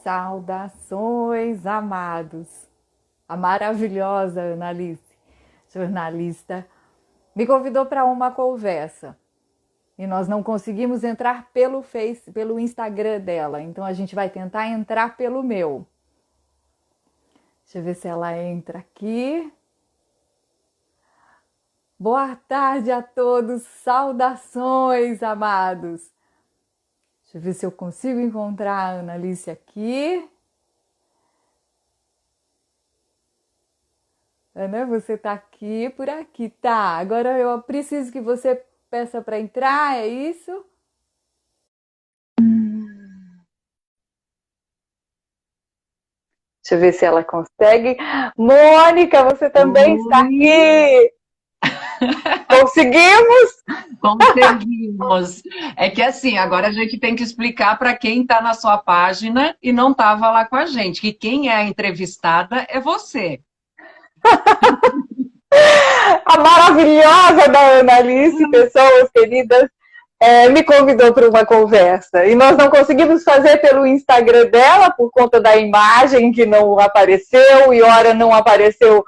Saudações, amados. A maravilhosa Annalise, jornalista, me convidou para uma conversa e nós não conseguimos entrar pelo Instagram dela, então a gente vai tentar entrar pelo meu. Deixa eu ver se ela entra aqui. Boa tarde a todos, saudações, amados. Deixa eu ver se eu consigo encontrar a Annalise aqui. Ana, você tá aqui, por aqui, tá? Agora eu preciso que você peça para entrar, é isso? Deixa eu ver se ela consegue. Mônica, você também está aqui! Conseguimos? Conseguimos. É que assim, agora a gente tem que explicar para quem está na sua página e não estava lá com a gente, que quem é a entrevistada é você. A maravilhosa da Annalise, pessoas queridas, me convidou para uma conversa. E nós não conseguimos fazer pelo Instagram dela, por conta da imagem que não apareceu, e ora não apareceu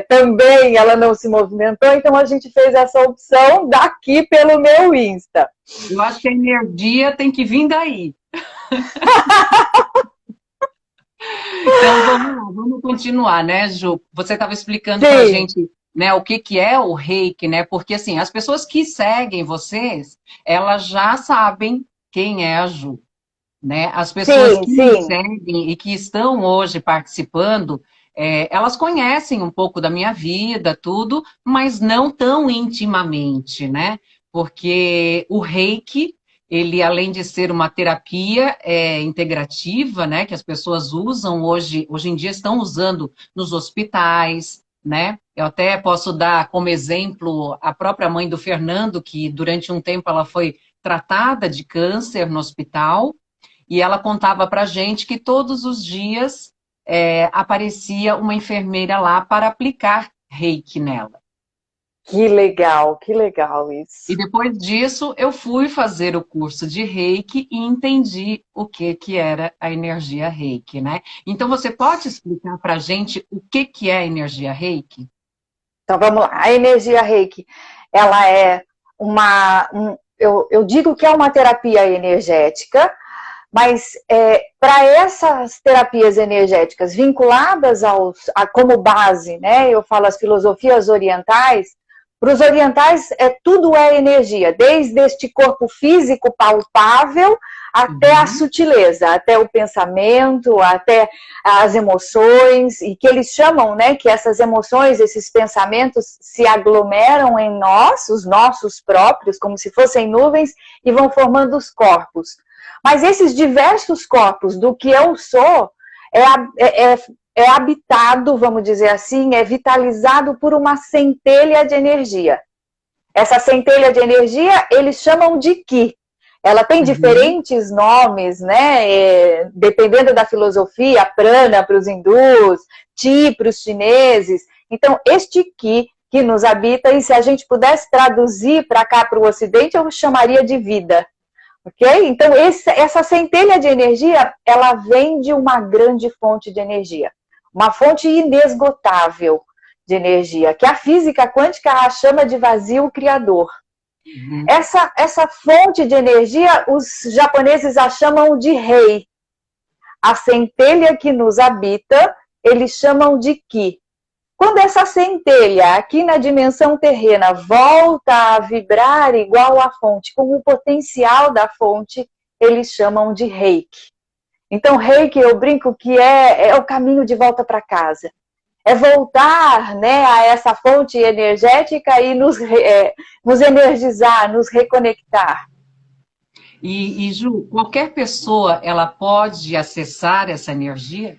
também, ela não se movimentou, então a gente fez essa opção daqui pelo meu Insta. Eu acho que a energia tem que vir daí. Então vamos continuar, né, Ju? Você estava explicando para a gente, né, o que é o reiki, né? Porque assim, as pessoas que seguem vocês, elas já sabem quem é a Ju, né? As pessoas que me seguem e que estão hoje participando, elas conhecem um pouco da minha vida, tudo, mas não tão intimamente, né? Porque o reiki, ele, além de ser uma terapia integrativa, né, que as pessoas usam hoje em dia, estão usando nos hospitais, né? Eu até posso dar como exemplo a própria mãe do Fernando, que durante um tempo ela foi tratada de câncer no hospital, e ela contava para a gente que todos os dias aparecia uma enfermeira lá para aplicar reiki nela. Que legal isso. E depois disso, eu fui fazer o curso de reiki e entendi o que era a energia reiki, né? Então, você pode explicar para a gente o que é a energia reiki? Então, vamos lá. A energia reiki, ela é eu digo que é uma terapia energética, mas para essas terapias energéticas vinculadas como base, né? Eu falo as filosofias orientais. Para os orientais, tudo é energia, desde este corpo físico palpável até a sutileza, até o pensamento, até as emoções, e que eles chamam, né, que essas emoções, esses pensamentos se aglomeram em nós, os nossos próprios, como se fossem nuvens, e vão formando os corpos. Mas esses diversos corpos do que eu sou é habitado, vamos dizer assim, é vitalizado por uma centelha de energia. Essa centelha de energia, eles chamam de Ki. Ela tem diferentes nomes, né? Dependendo da filosofia, prana para os hindus, Ti para os chineses. Então, este Ki que nos habita, e se a gente pudesse traduzir para cá, para o Ocidente, eu chamaria de vida. Ok? Então, essa centelha de energia, ela vem de uma grande fonte de energia. Uma fonte inesgotável de energia, que a física quântica a chama de vazio criador. Essa fonte de energia, os japoneses a chamam de Rei. A centelha que nos habita, eles chamam de Ki. Quando essa centelha, aqui na dimensão terrena, volta a vibrar igual à fonte, com o potencial da fonte, eles chamam de Reiki. Então, Reiki, eu brinco que é o caminho de volta para casa. É voltar, né, a essa fonte energética e nos energizar, nos reconectar. E Ju, qualquer pessoa, ela pode acessar essa energia?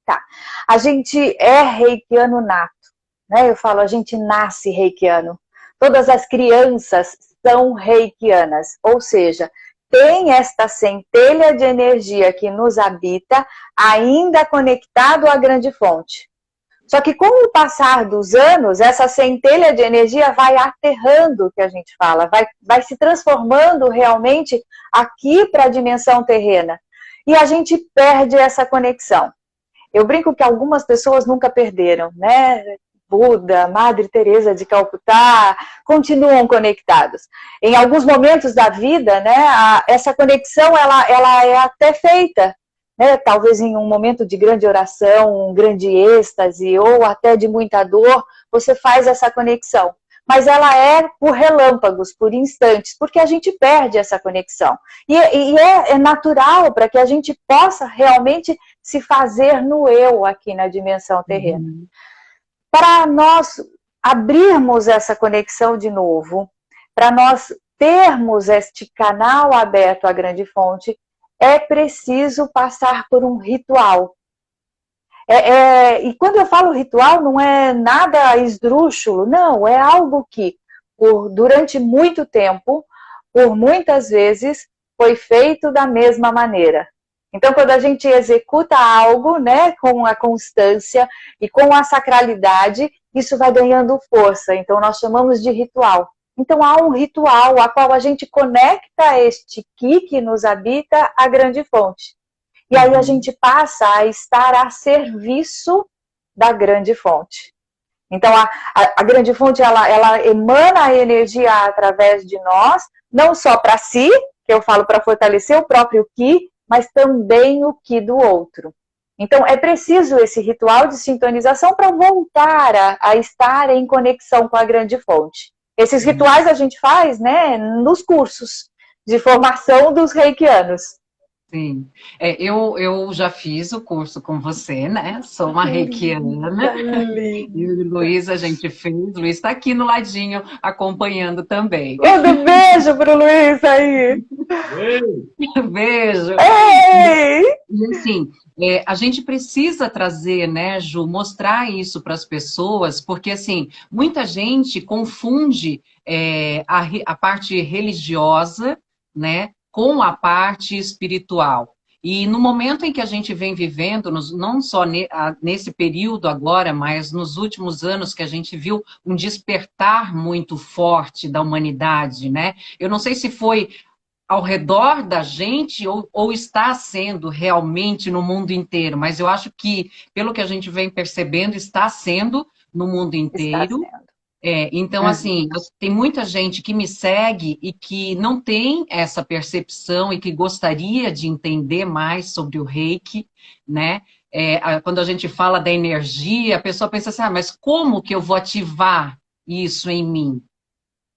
Tá. A gente é reikiano nato, né? Eu falo, a gente nasce reikiano. Todas as crianças são reikianas, ou seja, tem esta centelha de energia que nos habita, ainda conectado à grande fonte. Só que com o passar dos anos, essa centelha de energia vai aterrando, que a gente fala, vai se transformando realmente aqui para a dimensão terrena. e a gente perde essa conexão. Eu brinco que algumas pessoas nunca perderam, né? Buda, Madre Teresa de Calcutá, continuam conectados. Em alguns momentos da vida, né, essa conexão ela é até feita, né, talvez em um momento de grande oração, um grande êxtase, ou até de muita dor, você faz essa conexão. Mas ela é por relâmpagos, por instantes, porque a gente perde essa conexão. E é natural para que a gente possa realmente se fazer no eu aqui na dimensão terrena. Para nós abrirmos essa conexão de novo, para nós termos este canal aberto à grande fonte, é preciso passar por um ritual. E quando eu falo ritual, não é nada esdrúxulo, não, é algo que, durante muito tempo, por muitas vezes, foi feito da mesma maneira. Então, quando a gente executa algo, né, com a constância e com a sacralidade, isso vai ganhando força. Então, nós chamamos de ritual. Então, há um ritual a qual a gente conecta este Ki que nos habita à grande fonte. E aí a gente passa a estar a serviço da grande fonte. Então, a grande fonte, ela emana a energia através de nós, não só para si, que eu falo para fortalecer o próprio Ki, mas também o Ki do outro. Então, é preciso esse ritual de sintonização para voltar a estar em conexão com a grande fonte. Esses rituais a gente faz, né, nos cursos de formação dos reikianos. Sim, eu já fiz o curso com você, né? Sou uma reikiana. E o Luiz a gente fez. O Luiz está aqui no ladinho acompanhando também. Manda um beijo pro Luiz aí. Beijo. Ei! E assim, a gente precisa trazer, né, Ju, mostrar isso para as pessoas, porque assim, muita gente confunde a parte religiosa, né, com a parte espiritual. E no momento em que a gente vem vivendo, não só nesse período agora, mas nos últimos anos que a gente viu um despertar muito forte da humanidade, né? Eu não sei se foi ao redor da gente ou está sendo realmente no mundo inteiro, mas eu acho que, pelo que a gente vem percebendo, está sendo no mundo inteiro. Está sendo. Então, assim, tem muita gente que me segue e que não tem essa percepção e que gostaria de entender mais sobre o Reiki, né? Quando a gente fala da energia, a pessoa pensa assim, mas como que eu vou ativar isso em mim?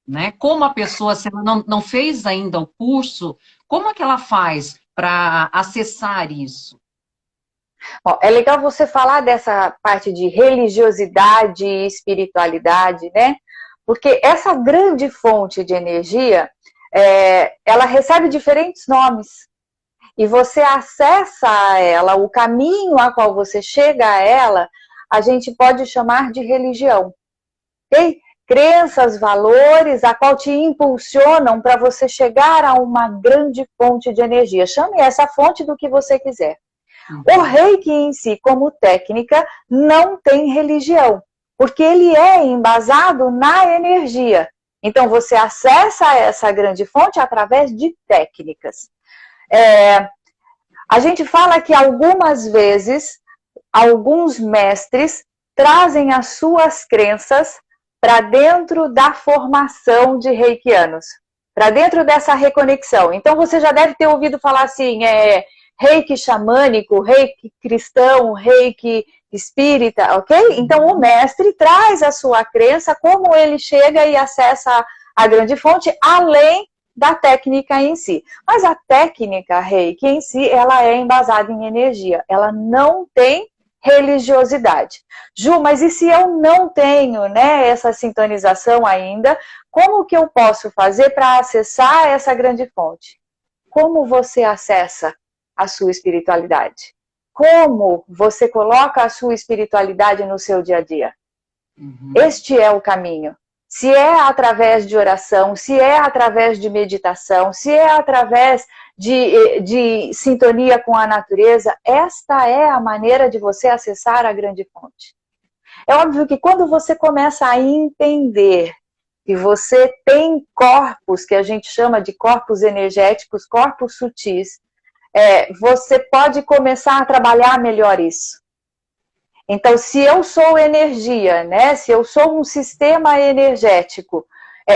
Né? Como a pessoa, se ela não fez ainda o curso, como é que ela faz para acessar isso? Bom, é legal você falar dessa parte de religiosidade e espiritualidade, né? Porque essa grande fonte de energia, ela recebe diferentes nomes. E você acessa a ela, o caminho a qual você chega a ela, a gente pode chamar de religião. Ok? Crenças, valores, a qual te impulsionam para você chegar a uma grande fonte de energia. Chame essa fonte do que você quiser. O Reiki em si, como técnica, não tem religião, porque ele é embasado na energia. Então, você acessa essa grande fonte através de técnicas. A gente fala que algumas vezes, alguns mestres trazem as suas crenças para dentro da formação de reikianos, para dentro dessa reconexão. Então, você já deve ter ouvido falar assim, Reiki xamânico, Reiki cristão, Reiki espírita, ok? Então, o mestre traz a sua crença, como ele chega e acessa a grande fonte, além da técnica em si. Mas a técnica Reiki em si, ela é embasada em energia. Ela não tem religiosidade. Ju, mas e se eu não tenho, né, essa sintonização ainda, como que eu posso fazer para acessar essa grande fonte? Como você acessa a sua espiritualidade? Como você coloca a sua espiritualidade no seu dia a dia? Este é o caminho. Se é através de oração, se é através de meditação, se é através de sintonia com a natureza, esta é a maneira de você acessar a grande fonte. É óbvio que quando você começa a entender que você tem corpos, que a gente chama de corpos energéticos, corpos sutis, você pode começar a trabalhar melhor isso. Então, se eu sou energia, né? Se eu sou um sistema energético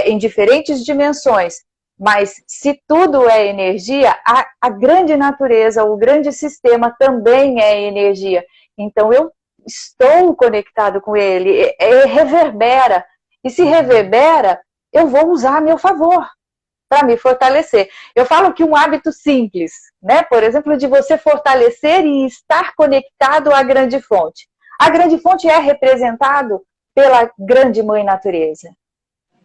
em diferentes dimensões, mas se tudo é energia, a grande natureza, o grande sistema também é energia. Então, eu estou conectado com ele, reverbera. E se reverbera, eu vou usar a meu favor para me fortalecer. Eu falo que um hábito simples, né? Por exemplo, de você fortalecer e estar conectado à grande fonte. A grande fonte é representado pela grande mãe natureza,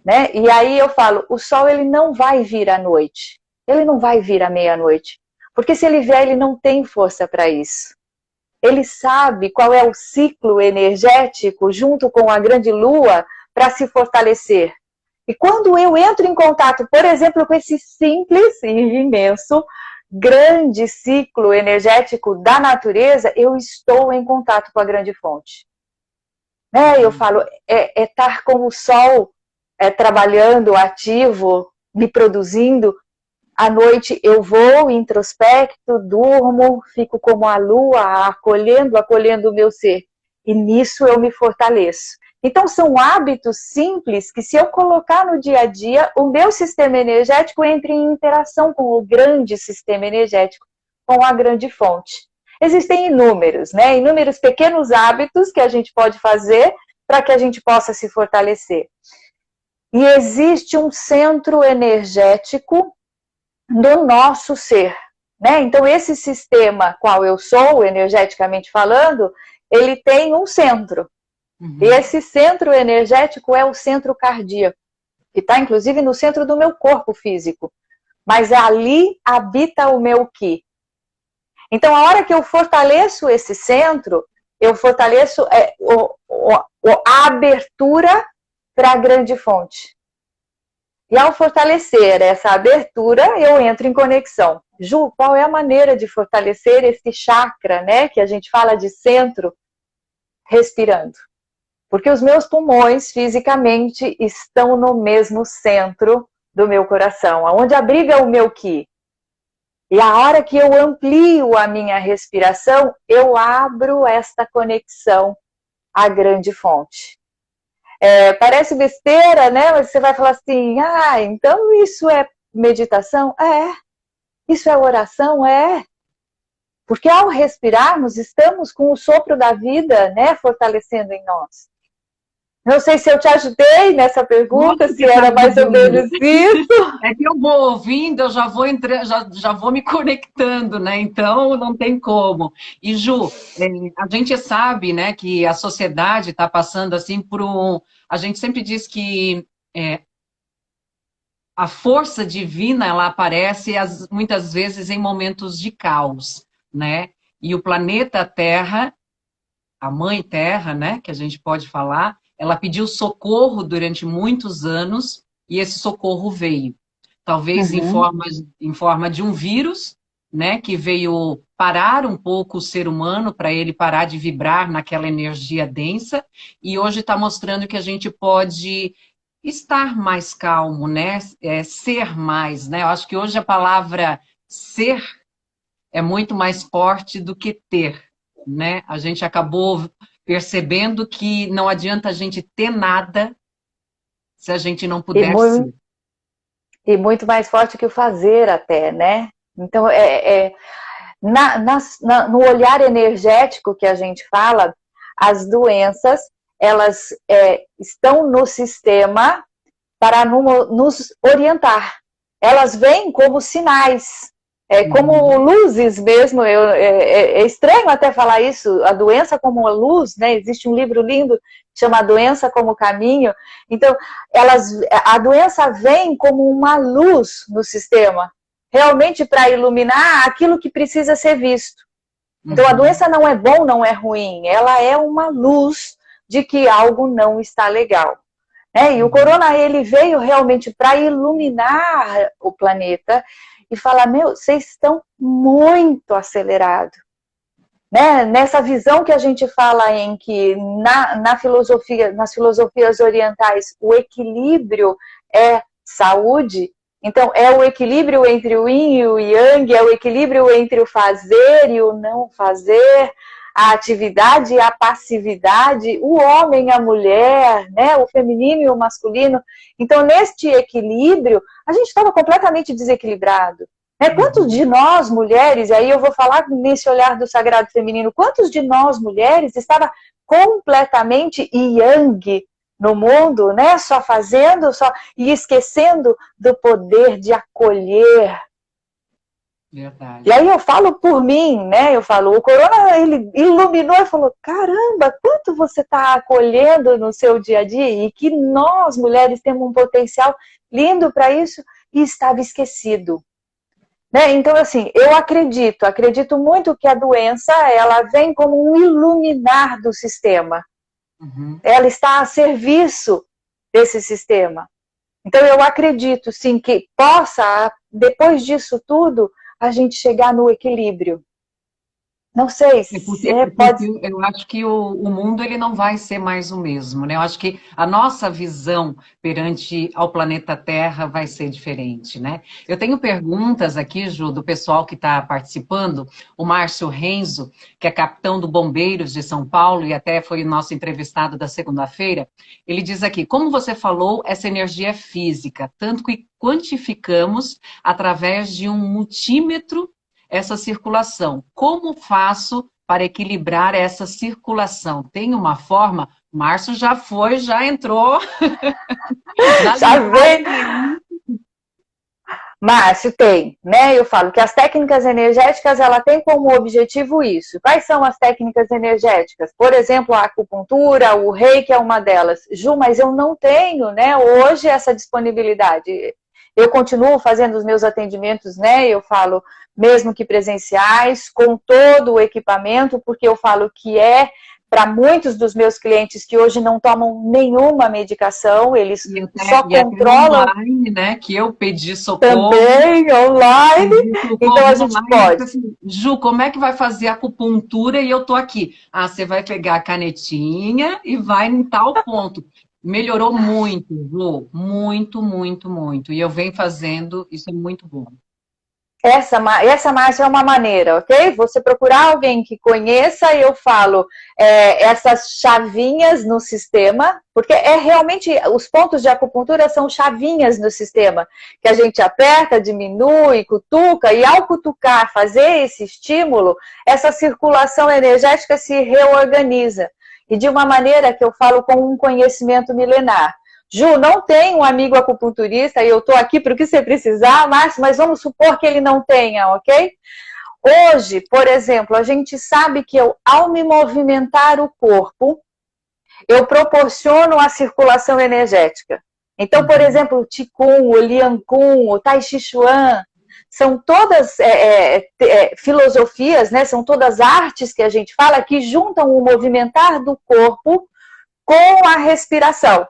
né? E aí eu falo, o sol ele não vai vir à noite, ele não vai vir à meia-noite, porque se ele vier, ele não tem força para isso. Ele sabe qual é o ciclo energético junto com a grande lua para se fortalecer. E quando eu entro em contato, por exemplo, com esse simples e imenso grande ciclo energético da natureza, eu estou em contato com a grande fonte. Né? Eu falo, estar com o sol trabalhando, ativo, me produzindo. À noite eu vou, introspecto, durmo, fico como a lua, acolhendo o meu ser. E nisso eu me fortaleço. Então são hábitos simples que se eu colocar no dia a dia, o meu sistema energético entra em interação com o grande sistema energético, com a grande fonte. Existem inúmeros, né? Inúmeros pequenos hábitos que a gente pode fazer para que a gente possa se fortalecer. E existe um centro energético no nosso ser, né? Então esse sistema qual eu sou, energeticamente falando, ele tem um centro. E esse centro energético é o centro cardíaco, que está inclusive no centro do meu corpo físico. Mas ali habita o meu Ki. Então, a hora que eu fortaleço esse centro, eu fortaleço a abertura para a grande fonte. E ao fortalecer essa abertura, eu entro em conexão. Ju, qual é a maneira de fortalecer esse chakra, né? Que a gente fala de centro, respirando. Porque os meus pulmões, fisicamente, estão no mesmo centro do meu coração, onde abriga o meu Ki. E a hora que eu amplio a minha respiração, eu abro esta conexão à grande fonte. Parece besteira, né? Mas você vai falar assim, então isso é meditação? Isso é oração? Porque ao respirarmos, estamos com o sopro da vida, né, fortalecendo em nós. Não sei se eu te ajudei nessa pergunta, se era mais ou menos isso. É que eu vou ouvindo, eu já vou já vou me conectando, né? Então não tem como. E Ju, a gente sabe, né, que a sociedade está passando assim por um. A gente sempre diz que a força divina ela aparece muitas vezes em momentos de caos, né? E o planeta Terra, a Mãe Terra, né, que a gente pode falar, ela pediu socorro durante muitos anos e esse socorro veio. Talvez em forma de um vírus, né, que veio parar um pouco o ser humano para ele parar de vibrar naquela energia densa e hoje está mostrando que a gente pode estar mais calmo, né, ser mais, né? Eu acho que hoje a palavra ser é muito mais forte do que ter, né? A gente acabou percebendo que não adianta a gente ter nada se a gente não puder ser. E muito mais forte que o fazer até, né? Então, no olhar energético que a gente fala, as doenças, elas estão no sistema para nos orientar. Elas vêm como sinais. Como luzes mesmo, é estranho até falar isso, a doença como uma luz, né? Existe um livro lindo que chama A Doença como Caminho. Então, a doença vem como uma luz no sistema, realmente para iluminar aquilo que precisa ser visto. Então, a doença não é bom, não é ruim, ela é uma luz de que algo não está legal. E o corona, ele veio realmente para iluminar o planeta e falar, vocês estão muito acelerados. Né? Nessa visão que a gente fala em que nas filosofias orientais o equilíbrio é saúde, Então, é o equilíbrio entre o yin e o yang, é o equilíbrio entre o fazer e o não fazer, a atividade e a passividade, o homem e a mulher, né? O feminino e o masculino. Então, neste equilíbrio, a gente estava completamente desequilibrado. Né? Quantos de nós, mulheres, e aí eu vou falar nesse olhar do sagrado feminino, quantos de nós, mulheres, estava completamente yang no mundo, né? Só fazendo, e esquecendo do poder de acolher. Verdade. E aí eu falo por mim, né? Eu falo, o Corona, ele iluminou e falou, caramba, quanto você está acolhendo no seu dia a dia, e que nós, mulheres, temos um potencial lindo para isso, e estava esquecido. Né? Então, assim, eu acredito muito que a doença, ela vem como um iluminar do sistema. Uhum. Ela está a serviço desse sistema. Então, eu acredito, sim, que possa, depois disso tudo, a gente chegar no equilíbrio. Não sei se pode... Eu acho que o mundo ele não vai ser mais o mesmo, né? Eu acho que a nossa visão perante ao planeta Terra vai ser diferente, né? Eu tenho perguntas aqui, Ju, do pessoal que está participando. O Márcio Renzo, que é capitão do Bombeiros de São Paulo e até foi nosso entrevistado da segunda-feira, ele diz aqui, como você falou, essa energia é física, tanto que quantificamos através de um multímetro essa circulação. Como faço para equilibrar essa circulação? Tem uma forma? Márcio já entrou. Já vem. Márcio, tem, né? Eu falo que as técnicas energéticas, ela tem como objetivo isso. Quais são as técnicas energéticas? Por exemplo, a acupuntura, o reiki é uma delas. Ju, mas eu não tenho, né, hoje essa disponibilidade. Eu continuo fazendo os meus atendimentos, né? Eu falo, mesmo que presenciais, com todo o equipamento, porque eu falo que para muitos dos meus clientes que hoje não tomam nenhuma medicação, eles só controlam. Online, né? Que eu pedi socorro. Também, online. Então a gente pode. Assim, Ju, como é que vai fazer acupuntura e eu tô aqui? Ah, você vai pegar a canetinha e vai em tal ponto. Melhorou muito, Ju. Muito, muito, muito. E eu venho fazendo, isso é muito bom. Essa, Márcia, é uma maneira, ok? Você procurar alguém que conheça, e eu falo essas chavinhas no sistema, porque realmente, os pontos de acupuntura são chavinhas no sistema, que a gente aperta, diminui, cutuca, e ao cutucar, fazer esse estímulo, essa circulação energética se reorganiza. E de uma maneira que eu falo com um conhecimento milenar. Ju, não tem um amigo acupunturista e eu estou aqui para o que você precisar, Márcio, mas vamos supor que ele não tenha, ok? Hoje, por exemplo, a gente sabe que ao me movimentar o corpo, eu proporciono a circulação energética. Então, por exemplo, o Qigong, o Lian Kun, o Tai Chi Chuan, são todas filosofias, né? São todas artes que a gente fala que juntam o movimentar do corpo com a respiração.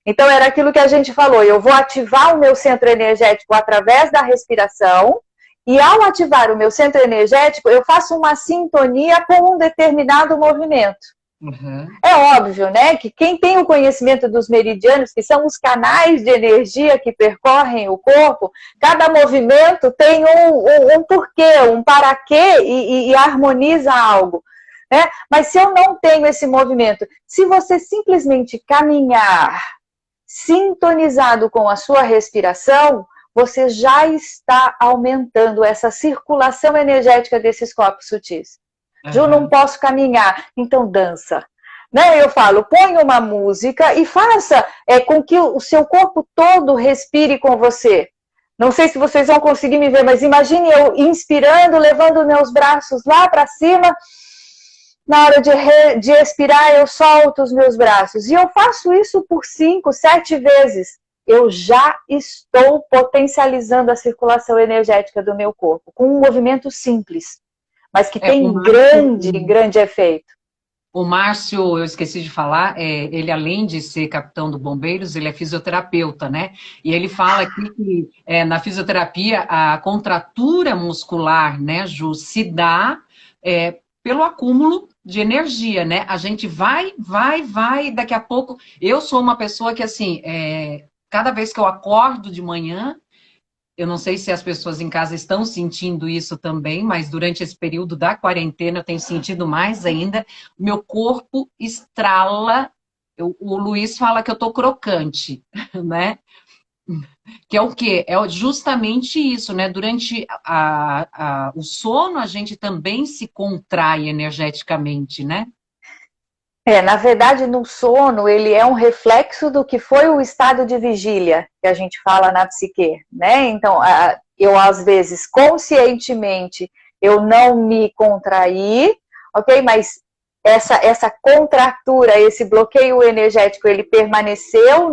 Então, era aquilo que a gente falou, eu vou ativar o meu centro energético através da respiração, e ao ativar o meu centro energético, eu faço uma sintonia com um determinado movimento. Uhum. É óbvio, né, que quem tem o conhecimento dos meridianos, que são os canais de energia que percorrem o corpo, cada movimento tem um porquê, um para quê e harmoniza algo. Né? Mas se eu não tenho esse movimento, se você simplesmente caminhar sintonizado com a sua respiração, você já está aumentando essa circulação energética desses corpos sutis. Ju, não posso caminhar, então dança. Né? Eu falo, põe uma música e faça com que o seu corpo todo respire com você. Não sei se vocês vão conseguir me ver, mas imagine eu inspirando, levando meus braços lá para cima. Na hora de expirar, eu solto os meus braços. E eu faço isso por 5, 7 vezes. Eu já estou potencializando a circulação energética do meu corpo, com um movimento simples, mas que tem grande efeito. O Márcio, eu esqueci de falar, ele além de ser capitão do Bombeiros, ele é fisioterapeuta, né? E ele fala aqui que na fisioterapia a contratura muscular, né, Ju, se dá pelo acúmulo de energia, né? A gente vai, daqui a pouco... Eu sou uma pessoa que, assim, cada vez que eu acordo de manhã, eu não sei se as pessoas em casa estão sentindo isso também, mas durante esse período da quarentena eu tenho sentido mais ainda. Meu corpo estrala. O Luiz fala que eu tô crocante, né? Que é o quê? É justamente isso, né? Durante o sono, a gente também se contrai energeticamente, né? Na verdade, no sono, ele é um reflexo do que foi o estado de vigília, que a gente fala na psique, né? Então, eu, às vezes, conscientemente, eu não me contraí, ok? Mas essa contratura, esse bloqueio energético, ele permaneceu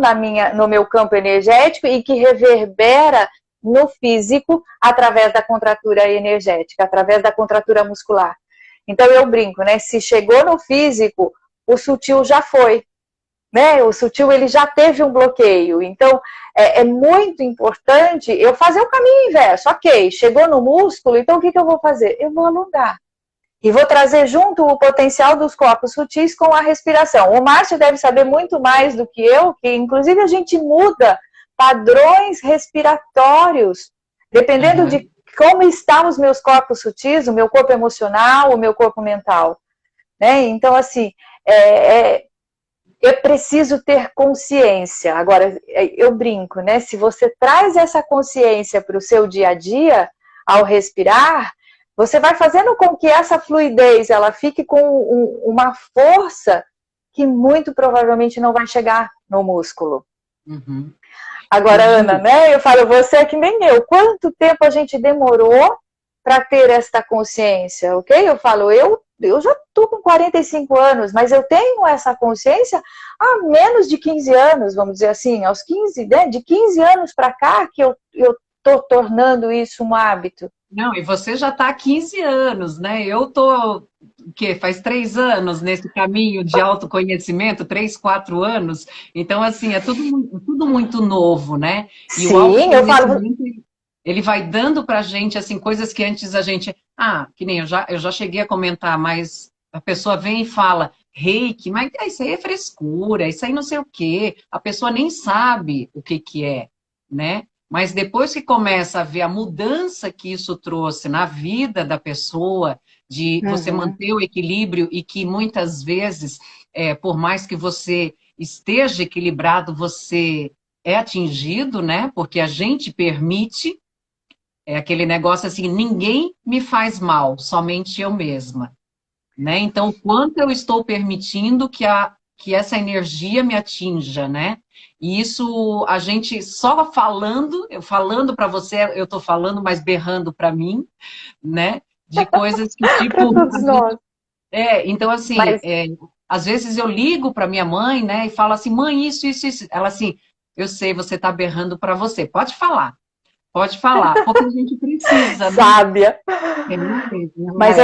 no meu campo energético e que reverbera no físico através da contratura energética, através da contratura muscular. Então, eu brinco, né? Se chegou no físico, o sutil já foi, né? O sutil ele já teve um bloqueio. Então, é muito importante eu fazer o caminho inverso. Ok, chegou no músculo, então o que eu vou fazer? Eu vou alongar. E vou trazer junto o potencial dos corpos sutis com a respiração. O Márcio deve saber muito mais do que eu, que inclusive a gente muda padrões respiratórios, dependendo de como estão os meus corpos sutis, o meu corpo emocional, o meu corpo mental. Né? Então, assim, eu preciso ter consciência. Agora, eu brinco, né? Se você traz essa consciência para o seu dia a dia, ao respirar, você vai fazendo com que essa fluidez ela fique com uma força que muito provavelmente não vai chegar no músculo. Uhum. Agora, Ana, né? Eu falo, você é que nem eu. Quanto tempo a gente demorou para ter esta consciência, ok? Eu falo, eu já estou com 45 anos, mas eu tenho essa consciência há menos de 15 anos, vamos dizer assim, aos 15, né? De 15 anos para cá que eu estou tornando isso um hábito. Não, e você já está há 15 anos, né? Eu estou, o quê? Faz 3 anos nesse caminho de autoconhecimento, 3, 4 anos. Então, assim, é tudo muito novo, né? E Sim, o autoconhecimento, eu falo... ele vai dando para a gente, assim, coisas que antes a gente... que nem eu já cheguei a comentar, mas a pessoa vem e fala, reiki, mas isso aí é frescura, isso aí não sei o quê. A pessoa nem sabe o que é, né? Mas depois que começa a ver a mudança que isso trouxe na vida da pessoa, de você manter o equilíbrio e que muitas vezes, por mais que você esteja equilibrado, você é atingido, né? Porque a gente permite, aquele negócio assim, ninguém me faz mal, somente eu mesma, né? Então, o quanto eu estou permitindo que essa energia me atinja, né? E isso a gente só falando, eu falando para você, eu estou falando, mas berrando para mim, né? De coisas que tipo. Para todos nós. Então assim, Mas... às vezes eu ligo para minha mãe, né? E falo assim, mãe, isso. Ela assim, eu sei, você está berrando para você. Pode falar, porque a gente precisa, né? Sábia. Mas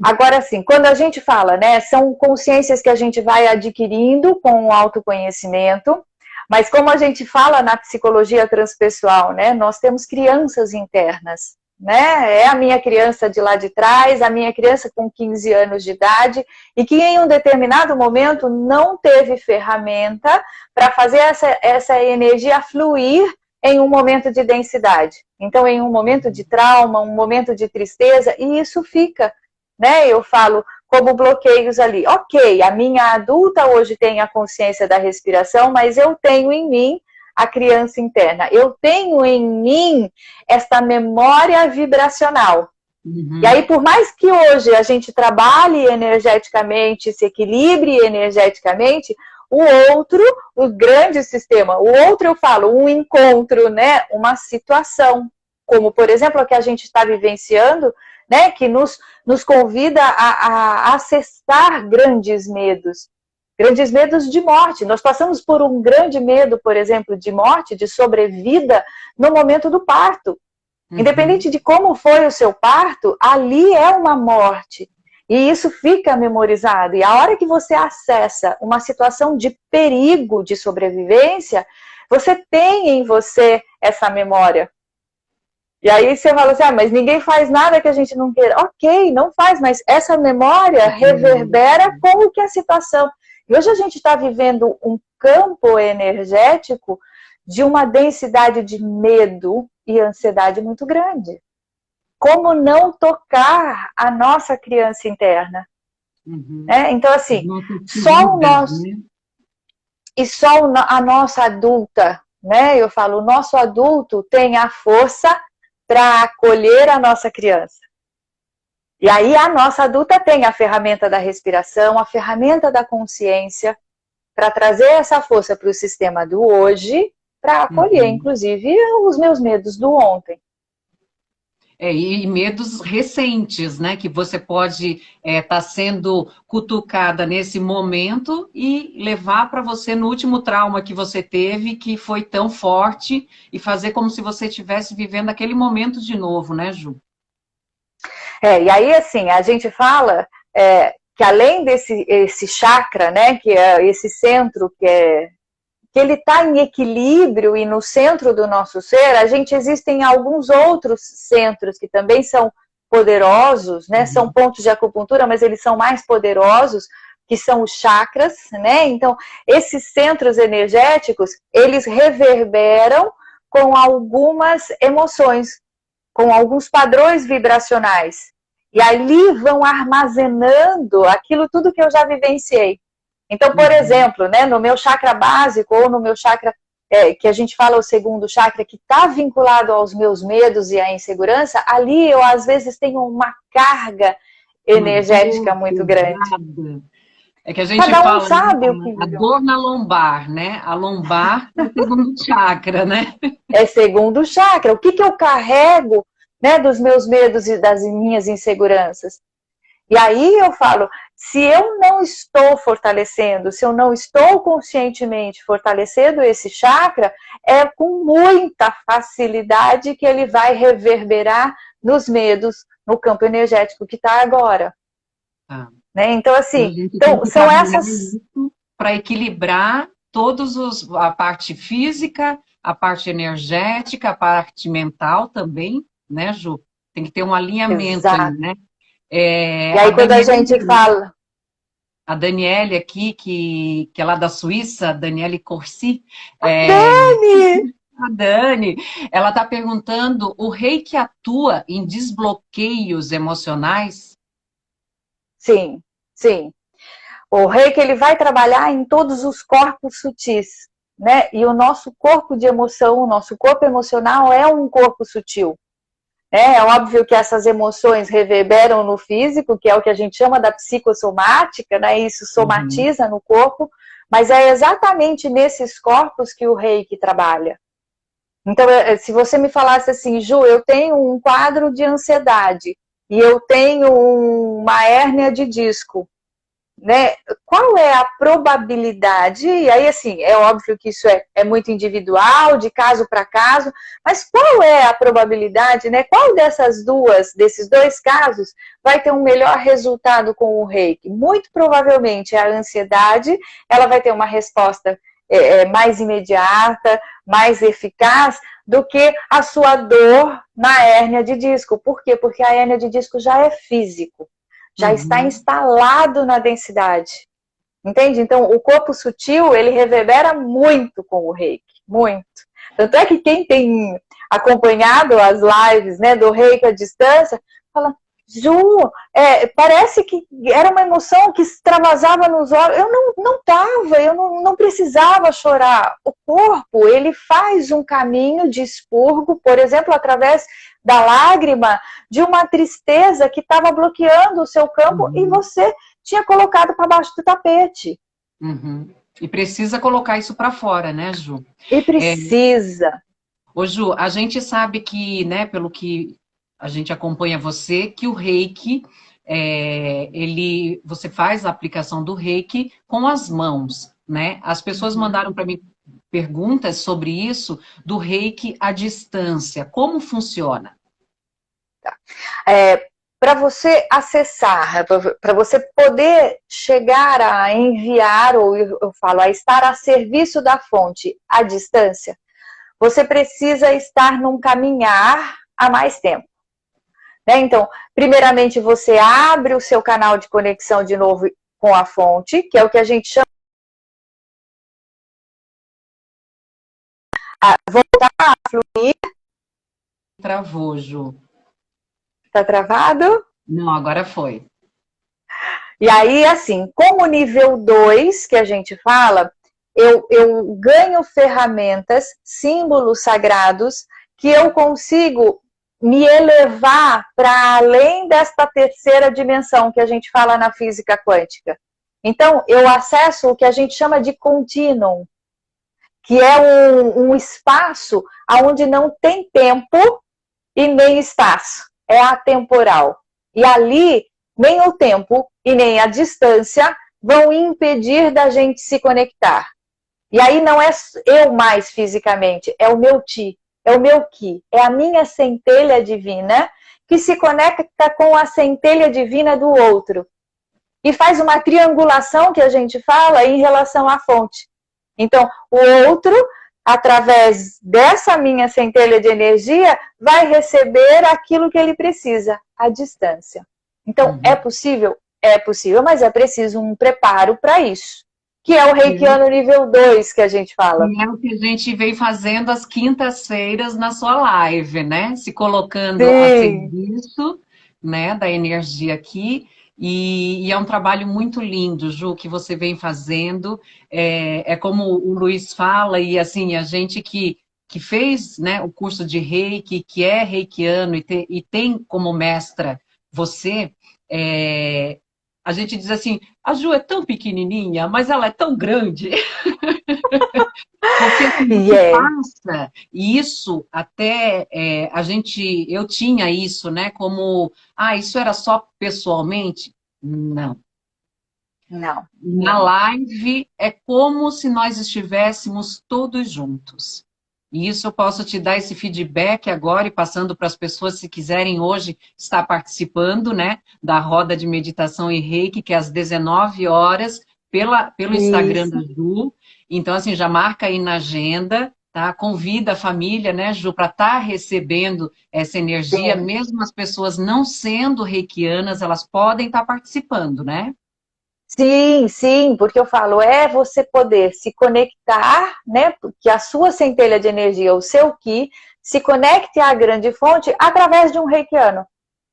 agora sim, quando a gente fala, né, são consciências que a gente vai adquirindo com o autoconhecimento, mas como a gente fala na psicologia transpessoal, né, nós temos crianças internas, né, é a minha criança de lá de trás, a minha criança com 15 anos de idade, e que em um determinado momento não teve ferramenta para fazer essa energia fluir em um momento de densidade. Então, em um momento de trauma, um momento de tristeza, e isso fica, né? Eu falo como bloqueios ali. Ok, a minha adulta hoje tem a consciência da respiração, mas eu tenho em mim a criança interna. Eu tenho em mim esta memória vibracional. E aí, por mais que hoje a gente trabalhe energeticamente, se equilibre energeticamente, o outro, o grande sistema, o outro eu falo, um encontro, né, uma situação, como por exemplo a que a gente está vivenciando, né, que nos convida a acessar grandes medos de morte. Nós passamos por um grande medo, por exemplo, de morte, de sobrevida, no momento do parto. Independente de como foi o seu parto, ali é uma morte. E isso fica memorizado. E a hora que você acessa uma situação de perigo de sobrevivência, você tem em você essa memória. E aí você fala assim, mas ninguém faz nada que a gente não queira. Ok, não faz, mas essa memória reverbera com o que é a situação. E hoje a gente está vivendo um campo energético de uma densidade de medo e ansiedade muito grande. Como não tocar a nossa criança interna? Então, assim, só o nosso... E só a nossa adulta, né? Eu falo, o nosso adulto tem a força para acolher a nossa criança. E aí a nossa adulta tem a ferramenta da respiração, a ferramenta da consciência, para trazer essa força para o sistema do hoje, para acolher, inclusive, os meus medos do ontem. E medos recentes, né? Que você pode estar sendo cutucada nesse momento e levar para você no último trauma que você teve, que foi tão forte, e fazer como se você estivesse vivendo aquele momento de novo, né, Ju? E aí, assim, a gente fala que além esse chakra, né, que é esse centro que ele está em equilíbrio e no centro do nosso ser, existem alguns outros centros que também são poderosos, né? São pontos de acupuntura, mas eles são mais poderosos, que são os chakras, né? Então, esses centros energéticos, eles reverberam com algumas emoções, com alguns padrões vibracionais. E ali vão armazenando aquilo tudo que eu já vivenciei. Então, por exemplo, né, no meu chakra básico, ou no meu chakra, que a gente fala o segundo chakra, que está vinculado aos meus medos e à insegurança, ali eu, às vezes, tenho uma carga energética muito grande. É que a gente fala, sabe o que... a dor na lombar, né? A lombar é o segundo chakra, né? É segundo chakra. O que eu carrego, né, dos meus medos e das minhas inseguranças? E aí eu falo, se eu não estou fortalecendo, se eu não estou conscientemente fortalecendo esse chakra, é com muita facilidade que ele vai reverberar nos medos, no campo energético que está agora. Né? Então, assim, são essas... Para equilibrar a parte física, a parte energética, a parte mental também, né, Ju? Tem que ter um alinhamento aí, né? E aí, quando a gente fala... A Daniele aqui, que é lá da Suíça, Daniele Corsi. A Dani! Ela está perguntando, o reiki atua em desbloqueios emocionais? Sim, sim. O reiki, ele vai trabalhar em todos os corpos sutis, né? E o nosso corpo de emoção, o nosso corpo emocional é um corpo sutil. É óbvio que essas emoções reverberam no físico, que é o que a gente chama da psicossomática, né? Isso somatiza no corpo, mas é exatamente nesses corpos que o reiki trabalha. Então, se você me falasse assim, Ju, eu tenho um quadro de ansiedade e eu tenho uma hérnia de disco, né? Qual é a probabilidade? E aí, assim, é óbvio que isso é muito individual, de caso para caso, mas qual é a probabilidade, né? Qual desses dois casos vai ter um melhor resultado com o reiki? Muito provavelmente a ansiedade, ela vai ter uma resposta mais imediata, mais eficaz do que a sua dor na hérnia de disco. Por quê? Porque a hérnia de disco já é físico. Já está instalado na densidade. Entende? Então, o corpo sutil, ele reverbera muito com o reiki. Muito. Tanto é que quem tem acompanhado as lives, né, do reiki à distância, fala, Ju, parece que era uma emoção que extravasava nos olhos. Eu não estava, eu não precisava chorar. O corpo, ele faz um caminho de expurgo, por exemplo, através da lágrima, de uma tristeza que estava bloqueando o seu campo e você tinha colocado para baixo do tapete. E precisa colocar isso para fora, né, Ju? E precisa. Ô, Ju, a gente sabe que, né, pelo que a gente acompanha você, que o reiki, você faz a aplicação do reiki com as mãos, né? As pessoas mandaram para mim perguntas sobre isso, do reiki à distância. Como funciona? Tá. Para você acessar, para você poder chegar a enviar, ou eu falo, a estar a serviço da fonte à distância, você precisa estar num caminhar há mais tempo. Né? Então, primeiramente, você abre o seu canal de conexão de novo com a fonte, que é o que a gente chama voltar a fluir. Travou, Ju. Tá travado? Não, agora foi. E aí, assim, como nível 2, que a gente fala, eu ganho ferramentas, símbolos sagrados, que eu consigo me elevar para além desta terceira dimensão que a gente fala na física quântica. Então, eu acesso o que a gente chama de continuum, que é um espaço onde não tem tempo e nem espaço, é atemporal. E ali, nem o tempo e nem a distância vão impedir da gente se conectar. E aí não é eu mais fisicamente, é o meu Ti, é o meu Ki, é a minha centelha divina que se conecta com a centelha divina do outro. E faz uma triangulação que a gente fala em relação à fonte. Então, o outro, através dessa minha centelha de energia, vai receber aquilo que ele precisa, à distância. Então, é possível? É possível, mas é preciso um preparo para isso. Que é o reikiano nível 2 que a gente fala. E é o que a gente vem fazendo às quintas-feiras na sua live, né? Se colocando a serviço, né, da energia aqui. E é um trabalho muito lindo, Ju, que você vem fazendo. É como o Luiz fala, e assim, a gente que fez, né, o curso de Reiki, que é reikiano e tem como mestra você, a gente diz assim, a Ju é tão pequenininha, mas ela é tão grande. Porque assim, passa, e isso até eu tinha isso, né? Como, isso era só pessoalmente? Não. Não. Na live é como se nós estivéssemos todos juntos. E isso eu posso te dar esse feedback agora e passando para as pessoas se quiserem hoje estar participando, né, da roda de meditação e reiki, que é às 19 horas, pelo Instagram da Ju. Então, assim, já marca aí na agenda, tá? Convida a família, né, Ju, para estar recebendo essa energia, mesmo as pessoas não sendo reikianas, elas podem estar participando, né? Sim, sim, porque eu falo, você poder se conectar, né? Que a sua centelha de energia, o seu Ki, se conecte à grande fonte através de um reikiano,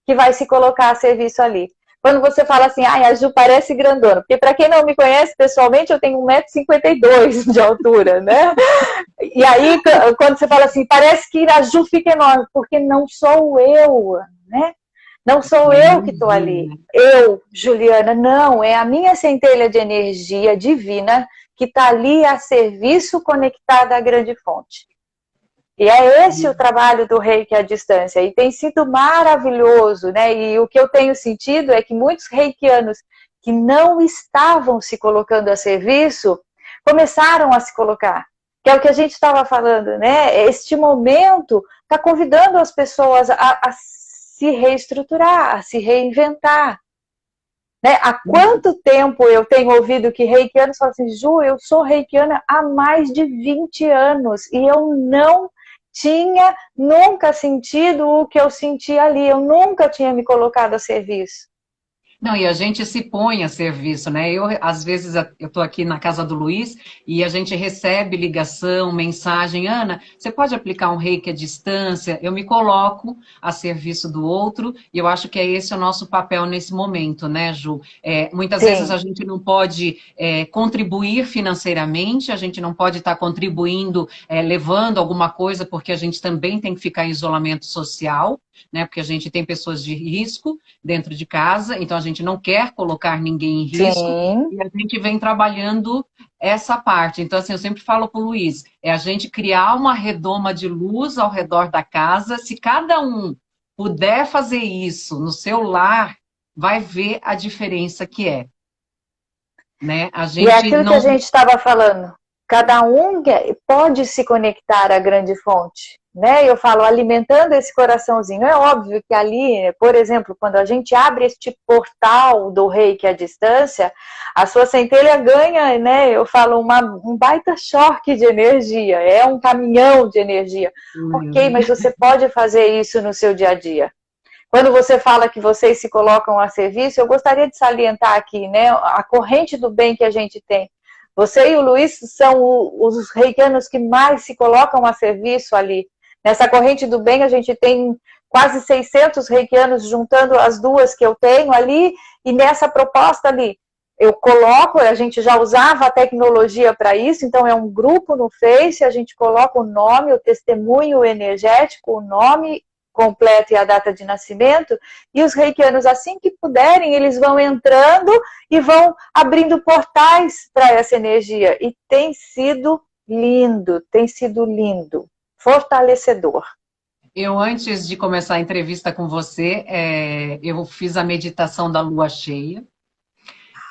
que vai se colocar a serviço ali. Quando você fala assim, a Ju parece grandona, porque para quem não me conhece pessoalmente, eu tenho 1,52 m de altura, né? E aí, quando você fala assim, parece que a Ju fica enorme, porque não sou eu, né? Não sou eu que estou ali. Eu, Juliana, não. É a minha centelha de energia divina que está ali a serviço conectada à grande fonte. E é esse o trabalho do Reiki à distância. E tem sido maravilhoso, né? E o que eu tenho sentido é que muitos reikianos que não estavam se colocando a serviço, começaram a se colocar. Que é o que a gente estava falando, né? Este momento está convidando as pessoas a se reestruturar, a se reinventar. Né? Há quanto tempo eu tenho ouvido que reikianos falam assim, Ju, eu sou reikiana há mais de 20 anos e eu não tinha nunca sentido o que eu senti ali, eu nunca tinha me colocado a serviço. Não, e a gente se põe a serviço, né? Às vezes, eu estou aqui na casa do Luiz e a gente recebe ligação, mensagem, Ana, você pode aplicar um reiki à distância? Eu me coloco a serviço do outro e eu acho que é esse o nosso papel nesse momento, né, Ju? Muitas vezes a gente não pode contribuir financeiramente, a gente não pode estar contribuindo, levando alguma coisa, porque a gente também tem que ficar em isolamento social, né? Porque a gente tem pessoas de risco dentro de casa, então a gente não quer colocar ninguém em risco, e a gente vem trabalhando essa parte. Então, assim, eu sempre falo para o Luiz, a gente criar uma redoma de luz ao redor da casa, se cada um puder fazer isso no seu lar, vai ver a diferença que é. Né? A gente e é aquilo que a gente estava falando, cada um pode se conectar à grande fonte. Né? Eu falo, alimentando esse coraçãozinho. É óbvio que ali, por exemplo, quando a gente abre este portal do Reiki à distância, a sua centelha ganha, né? Eu falo, um baita choque de energia, é um caminhão de energia. Ok, mas você pode fazer isso no seu dia a dia. Quando você fala que vocês se colocam a serviço, eu gostaria de salientar aqui, né, a corrente do bem que a gente tem. Você e o Luiz são os reikianos que mais se colocam a serviço ali. Nessa corrente do bem, a gente tem quase 600 reikianos, juntando as duas que eu tenho ali, e nessa proposta ali, eu coloco, a gente já usava a tecnologia para isso, então é um grupo no Face, a gente coloca o nome, o testemunho energético, o nome completo e a data de nascimento, e os reikianos, assim que puderem, eles vão entrando e vão abrindo portais para essa energia, e tem sido lindo, fortalecedor. Eu, antes de começar a entrevista com você, eu fiz a meditação da lua cheia.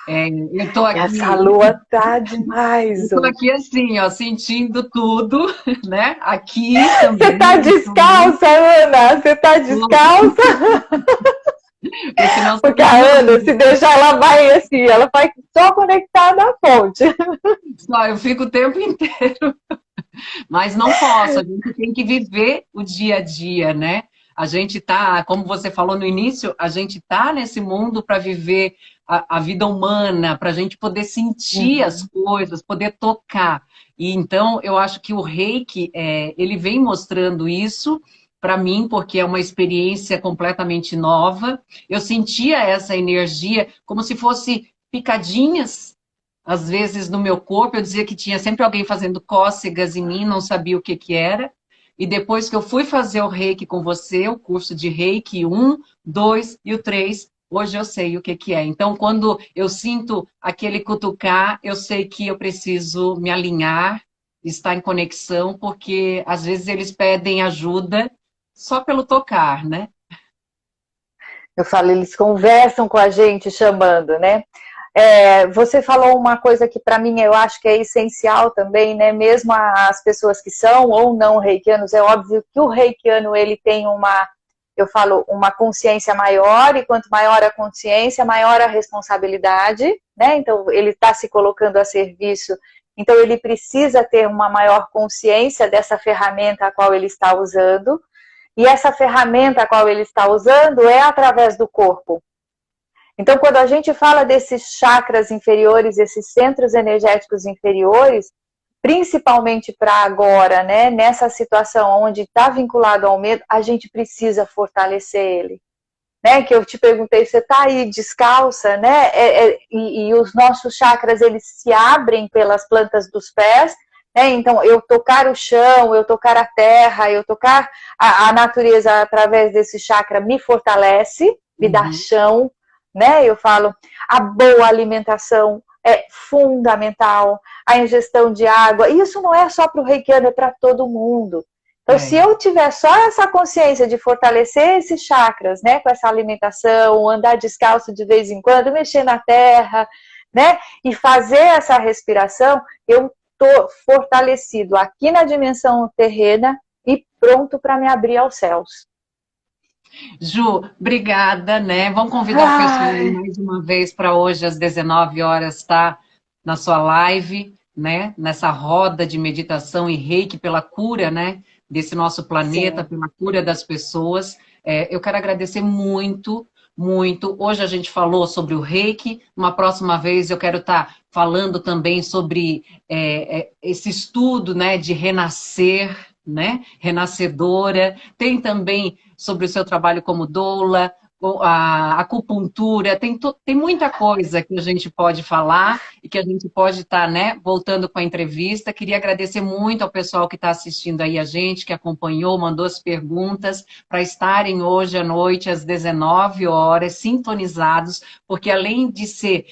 Eu tô aqui, Essa lua tá demais. eu tô aqui assim, ó, sentindo tudo, né? Aqui Você tá também. descalça, Ana? Você tá descalça? Porque a Ana, se deixar, ela vai assim, ela vai só conectada à fonte. Só, eu fico o tempo inteiro. Mas não posso, a gente tem que viver o dia a dia, né? A gente tá, como você falou no início, a gente tá nesse mundo para viver a vida humana, para a gente poder sentir as coisas, poder tocar. E então eu acho que o Reiki, ele vem mostrando isso para mim, porque é uma experiência completamente nova. Eu sentia essa energia como se fosse picadinhas às vezes no meu corpo. Eu dizia que tinha sempre alguém fazendo cócegas em mim, não sabia o que que era. E depois que eu fui fazer o Reiki com você, o curso de Reiki 1, 2 e o 3, hoje eu sei o que que é. Então, quando eu sinto aquele cutucar, eu sei que eu preciso me alinhar, estar em conexão, porque às vezes eles pedem ajuda só pelo tocar, né? Eu falo, eles conversam com a gente chamando, né? Você falou uma coisa que para mim eu acho que é essencial também, né? Mesmo as pessoas que são ou não reikianos, é óbvio que o reikiano ele tem eu falo, uma consciência maior, e quanto maior a consciência, maior a responsabilidade, né? Então ele está se colocando a serviço, então ele precisa ter uma maior consciência dessa ferramenta a qual ele está usando, e essa ferramenta a qual ele está usando é através do corpo. Então, quando a gente fala desses chakras inferiores, esses centros energéticos inferiores, principalmente para agora, né, nessa situação onde está vinculado ao medo, a gente precisa fortalecer ele. Né, que eu te perguntei, você está aí descalça, né? E os nossos chakras, eles se abrem pelas plantas dos pés, né? Então, eu tocar o chão, eu tocar a terra, eu tocar a natureza através desse chakra me fortalece, me dá chão, né? Eu falo, a boa alimentação é fundamental, a ingestão de água, e isso não é só para o reikiano, é para todo mundo. Então, se eu tiver só essa consciência de fortalecer esses chakras, né, com essa alimentação, andar descalço de vez em quando, mexer na terra, né, e fazer essa respiração, eu tô fortalecido aqui na dimensão terrena e pronto para me abrir aos céus. Ju, obrigada, né? Vamos convidar o pessoal mais uma vez para hoje, às 19 horas, estar na sua live, né? Nessa roda de meditação e Reiki pela cura, né? Desse nosso planeta, pela cura das pessoas. Eu quero agradecer muito, muito. Hoje a gente falou sobre o Reiki. Uma próxima vez eu quero estar falando também sobre esse estudo, né? De renascer, né? Renascedora. Tem também sobre o seu trabalho como doula, a acupuntura, tem muita coisa que a gente pode falar e que a gente pode estar, né, voltando com a entrevista. Queria agradecer muito ao pessoal que está assistindo aí a gente, que acompanhou, mandou as perguntas, para estarem hoje à noite, às 19 horas, sintonizados, porque além de ser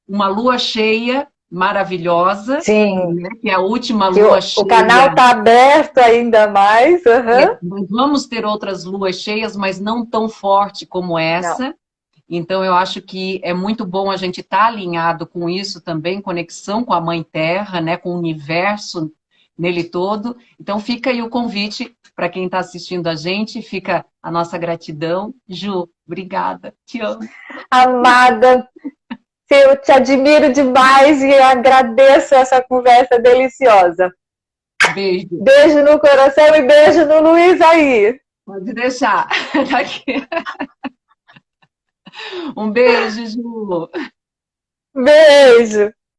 uma lua cheia, maravilhosa, Sim, né, que é a última lua cheia. O canal está aberto ainda mais. Nós vamos ter outras luas cheias, mas não tão forte como essa. Não. Então, eu acho que é muito bom a gente estar alinhado com isso também, conexão com a Mãe Terra, né, com o universo nele todo. Então, fica aí o convite para quem está assistindo a gente, fica a nossa gratidão. Ju, obrigada, te amo. Amada, eu te admiro demais e agradeço essa conversa deliciosa. Beijo. Beijo no coração e beijo no Luiz aí. Pode deixar. Tá aqui. Um beijo, Ju. Beijo.